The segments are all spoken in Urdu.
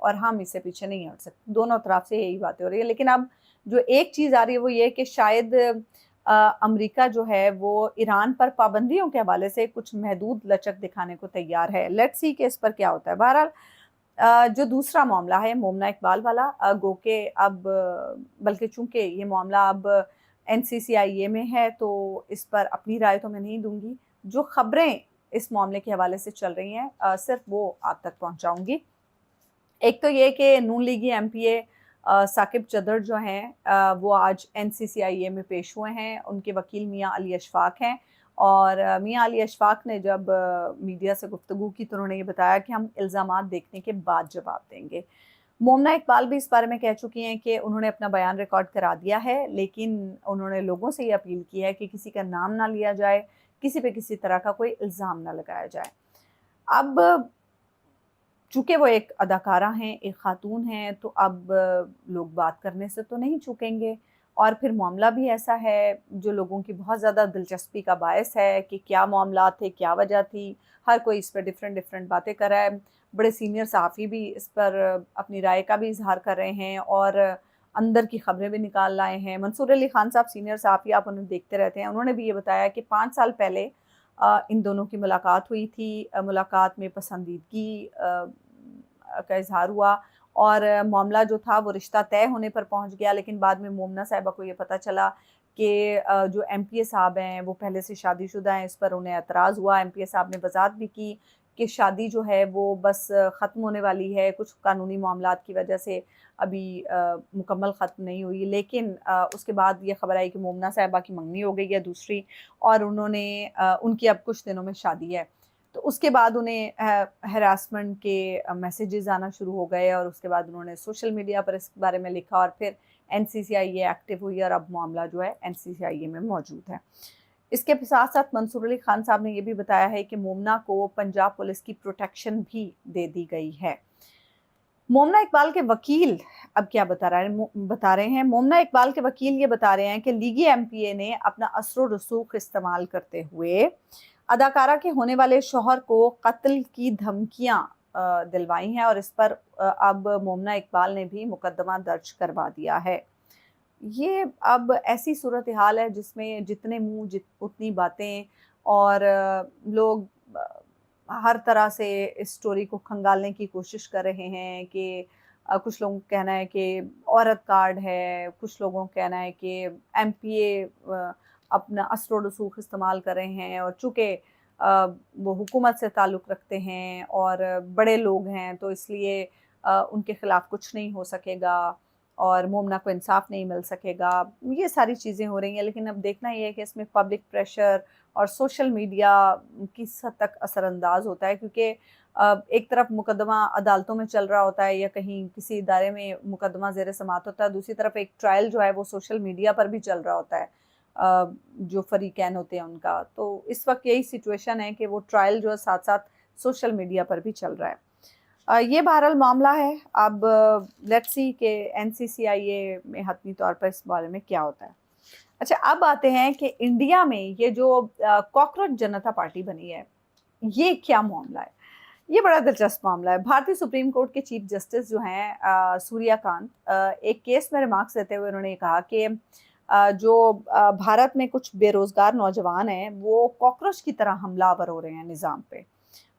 اور ہم اس سے پیچھے نہیں ہٹ سکتے. دونوں طرف سے یہی باتیں ہو رہی ہیں. لیکن اب جو ایک چیز آ رہی ہے وہ یہ کہ شاید امریکہ جو ہے وہ ایران پر پابندیوں کے حوالے سے کچھ محدود لچک دکھانے کو تیار ہے. لیٹس سی کہ اس پر کیا ہوتا ہے. بہرحال جو دوسرا معاملہ ہے مومنہ اقبال والا، گو کہ اب بلکہ چونکہ یہ معاملہ اب NCCIA میں ہے تو اس پر اپنی رائے تو میں نہیں دوں گی. جو خبریں اس معاملے کے حوالے سے چل رہی ہیں صرف وہ آپ تک پہنچاؤں گی. ایک تو یہ کہ نون لیگی MPA ثاقب چدر جو ہیں وہ آج NCCIA میں پیش ہوئے ہیں. ان کے وکیل میاں علی اشفاق ہیں، اور میاں علی اشفاق نے جب میڈیا سے گفتگو کی تو انہوں نے یہ بتایا کہ ہم الزامات دیکھنے کے بعد جواب دیں گے. مومنہ اقبال بھی اس بارے میں کہہ چکی ہیں کہ انہوں نے اپنا بیان ریکارڈ کرا دیا ہے، لیکن انہوں نے لوگوں سے یہ اپیل کی ہے کہ کسی کا نام نہ لیا جائے، کسی پہ کسی طرح کا کوئی الزام نہ لگایا جائے. اب چونکہ وہ ایک اداکارہ ہیں، ایک خاتون ہیں، تو اب لوگ بات کرنے سے تو نہیں چوکیں گے. اور پھر معاملہ بھی ایسا ہے جو لوگوں کی بہت زیادہ دلچسپی کا باعث ہے کہ کیا معاملات تھے، کیا وجہ تھی. ہر کوئی اس پہ ڈیفرنٹ باتیں کر رہا ہے. بڑے سینئر صحافی بھی اس پر اپنی رائے کا بھی اظہار کر رہے ہیں اور اندر کی خبریں بھی نکال لائے ہیں. منصور علی خان صاحب سینئر صحافی، آپ انہیں دیکھتے رہتے ہیں، انہوں نے بھی یہ بتایا کہ 5 سال پہلے ان دونوں کی ملاقات ہوئی تھی. ملاقات میں پسندیدگی کا اظہار ہوا اور معاملہ جو تھا وہ رشتہ طے ہونے پر پہنچ گیا. لیکن بعد میں مومنہ صاحبہ کو یہ پتہ چلا کہ جو MPA صاحب ہیں وہ پہلے سے شادی شدہ ہیں. اس پر انہیں اعتراض ہوا. MPA صاحب نے وضاحت بھی کی کہ شادی جو ہے وہ بس ختم ہونے والی ہے، کچھ قانونی معاملات کی وجہ سے ابھی مکمل ختم نہیں ہوئی. لیکن اس کے بعد یہ خبر آئی کہ مومنہ صاحبہ کی منگنی ہو گئی ہے دوسری، اور انہوں نے ان کی اب کچھ دنوں میں شادی ہے. تو اس کے بعد انہیں ہراسمنٹ کے میسیجز آنا شروع ہو گئے، اور اس کے بعد انہوں نے سوشل میڈیا پر اس بارے میں لکھا، اور پھر NCCIA ایکٹیو ہوئی اور اب معاملہ جو ہے NCCIA میں موجود ہے. اس کے ساتھ ساتھ منصور علی خان صاحب نے یہ بھی بتایا ہے کہ مومنہ کو پنجاب پولیس کی پروٹیکشن بھی دے دی گئی ہے. مومنہ اقبال کے وکیل اب کیا بتا رہے ہیں. مومنہ اقبال کے وکیل یہ بتا رہے ہیں کہ لیگی MPA نے اپنا اثر و رسوخ استعمال کرتے ہوئے اداکارہ کے ہونے والے شوہر کو قتل کی دھمکیاں دلوائی ہیں، اور اس پر اب مومنہ اقبال نے بھی مقدمہ درج کروا دیا ہے. یہ اب ایسی صورتحال ہے جس میں جتنے منہ اتنی باتیں، اور لوگ ہر طرح سے اس سٹوری کو کھنگالنے کی کوشش کر رہے ہیں کہ کچھ لوگوں کا کہنا ہے کہ عورت کارڈ ہے، کچھ لوگوں کا کہنا ہے کہ MPA اپنا اثر و رسوخ استعمال کر رہے ہیں، اور چونکہ وہ حکومت سے تعلق رکھتے ہیں اور بڑے لوگ ہیں تو اس لیے ان کے خلاف کچھ نہیں ہو سکے گا اور مومنہ کو انصاف نہیں مل سکے گا. یہ ساری چیزیں ہو رہی ہیں. لیکن اب دیکھنا یہ ہے کہ اس میں پبلک پریشر اور سوشل میڈیا کس حد تک اثر انداز ہوتا ہے، کیونکہ ایک طرف مقدمہ عدالتوں میں چل رہا ہوتا ہے یا کہیں کسی ادارے میں مقدمہ زیر سماعت ہوتا ہے، دوسری طرف ایک ٹرائل جو ہے وہ سوشل میڈیا پر بھی چل رہا ہوتا ہے جو فریقین ہوتے ہیں ان کا. تو اس وقت یہی سچویشن ہے کہ وہ ٹرائل جو ہے ساتھ ساتھ سوشل میڈیا پر بھی چل رہا ہے. یہ بہرحال معاملہ ہے. اب لیٹس سی کہ NCCIA میں حتمی طور پر اس بارے میں کیا ہوتا ہے. اچھا، اب آتے ہیں کہ انڈیا میں یہ جو کاکروچ جنتا پارٹی بنی ہے یہ کیا معاملہ ہے. یہ بڑا دلچسپ معاملہ ہے. بھارتی سپریم کورٹ کے چیف جسٹس جو ہیں سوریا کانت، ایک کیس میں ریمارکس دیتے ہوئے انہوں نے کہا کہ جو بھارت میں کچھ بے روزگار نوجوان ہیں وہ کاکروچ کی طرح حملہ آور ہو رہے ہیں نظام پہ،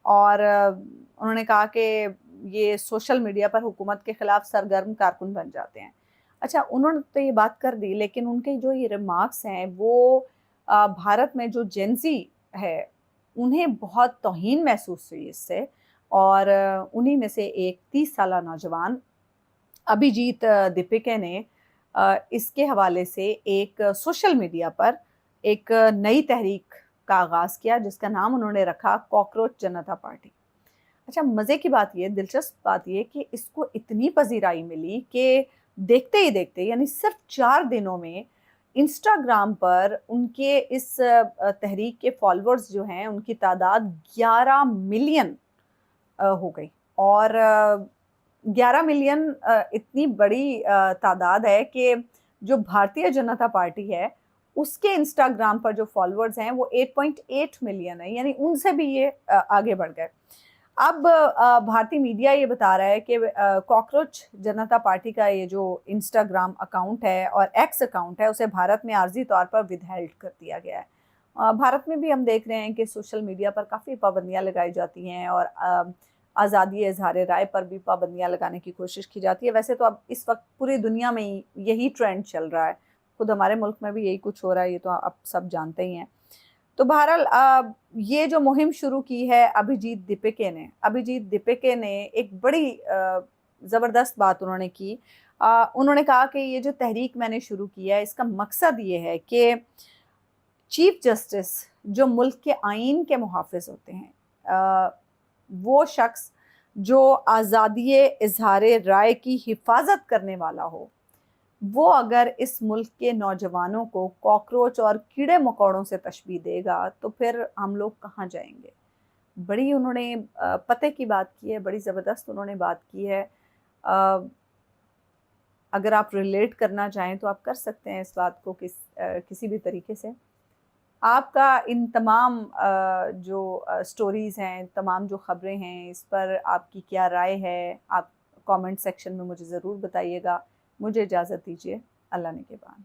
اور انہوں نے کہا کہ یہ سوشل میڈیا پر حکومت کے خلاف سرگرم کارکن بن جاتے ہیں. اچھا، انہوں نے تو یہ بات کر دی، لیکن ان کے جو یہ ریمارکس ہیں وہ بھارت میں جو جینزی ہے انہیں بہت توہین محسوس ہوئی اس سے، اور انہی میں سے ایک 30 سالہ نوجوان ابھیجیت دیپکے نے اس کے حوالے سے ایک سوشل میڈیا پر ایک نئی تحریک کا آغاز کیا جس کا نام انہوں نے رکھا کاکروچ جنتا پارٹی. اچھا، مزے کی بات یہ، دلچسپ بات یہ کہ اس کو اتنی پذیرائی ملی کہ دیکھتے ہی دیکھتے یعنی صرف 4 دنوں میں انسٹاگرام پر ان کے اس تحریک کے فالورز جو ہیں ان کی تعداد 11 ملین ہو گئی. اور 11 ملین اتنی بڑی تعداد ہے کہ جو بھارتیہ جنتا پارٹی ہے اس کے انسٹاگرام پر جو فالورز ہیں وہ 8.8 ملین ہے، یعنی ان سے بھی یہ آگے بڑھ گئے. اب بھارتی میڈیا یہ بتا رہا ہے کہ کاکروچ جنتا پارٹی کا یہ جو انسٹاگرام اکاؤنٹ ہے اور ایکس اکاؤنٹ ہے اسے بھارت میں عارضی طور پر ودہیلڈ کر دیا گیا ہے۔ بھارت میں بھی ہم دیکھ رہے ہیں کہ سوشل میڈیا پر کافی پابندیاں لگائی جاتی ہیں اور آزادی اظہار رائے پر بھی پابندیاں لگانے کی کوشش کی جاتی ہے۔ ویسے تو اب اس وقت پوری دنیا میں یہی ٹرینڈ چل رہا ہے، خود ہمارے ملک میں بھی یہی کچھ ہو رہا ہے، یہ تو اب سب جانتے ہی ہیں۔ تو بہرحال یہ جو مہم شروع کی ہے ابھیجیت دیپکے نے ایک بڑی زبردست بات انہوں نے کی۔ انہوں نے کہا کہ یہ جو تحریک میں نے شروع کی ہے اس کا مقصد یہ ہے کہ چیف جسٹس جو ملک کے آئین کے محافظ ہوتے ہیں، وہ شخص جو آزادی اظہار رائے کی حفاظت کرنے والا ہو، وہ اگر اس ملک کے نوجوانوں کو کاکروچ اور کیڑے مکوڑوں سے تشبیہ دے گا تو پھر ہم لوگ کہاں جائیں گے۔ بڑی انہوں نے پتے کی بات کی ہے، بڑی زبردست انہوں نے بات کی ہے۔ اگر آپ ریلیٹ کرنا چاہیں تو آپ کر سکتے ہیں اس بات کو کسی بھی طریقے سے۔ آپ کا ان تمام جو سٹوریز ہیں، تمام جو خبریں ہیں، اس پر آپ کی کیا رائے ہے، آپ کامنٹ سیکشن میں مجھے ضرور بتائیے گا۔ مجھے اجازت دیجیے، اللہ نگہبان۔